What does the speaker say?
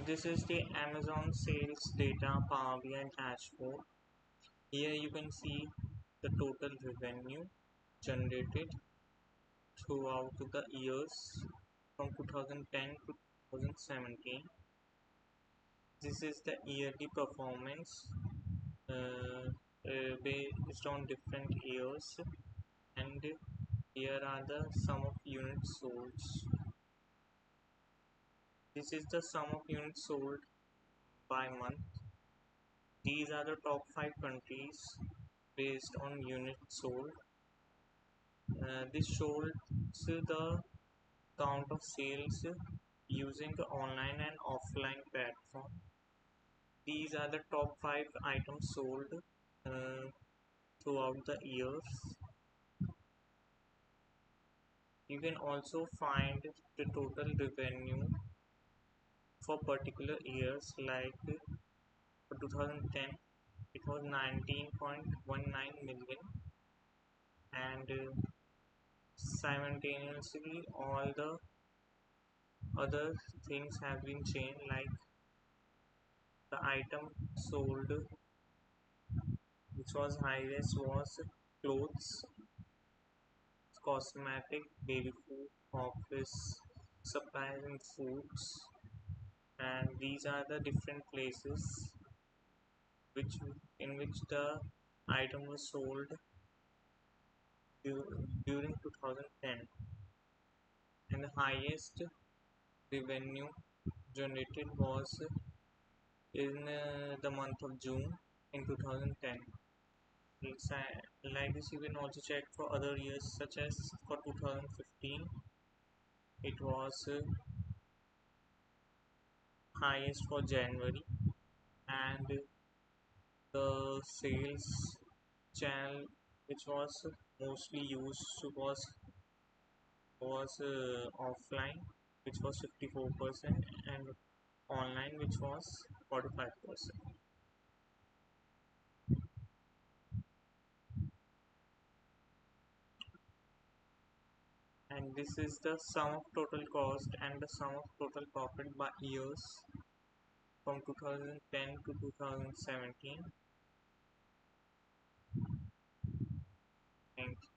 This is the Amazon sales data Power BI dashboard. Here you can see the total revenue generated throughout the years from 2010 to 2017. This is the yearly performance based on different years, and here are the sum of units sold. This is the sum of units sold by month. These are the top 5 countries based on units sold. This shows the count of sales using the online and offline platform. These are the top 5 items sold uh, throughout the years. You can also find the total revenue for particular years, like for 2010 it was 19.19 million, and simultaneously all the other things have been changed, like the item sold which was highest was clothes, cosmetic, baby food, office supplies and foods, and these are the different places which in which the item was sold during 2010. And the highest revenue generated was in the month of June in 2010. Like this, you can also check for other years, such as for 2015 it was highest for January, and the sales channel which was mostly used was offline, which was 54%, and online, which was 45%. And this is the sum of total cost and the sum of total profit by years from 2010 to 2017. Thank you.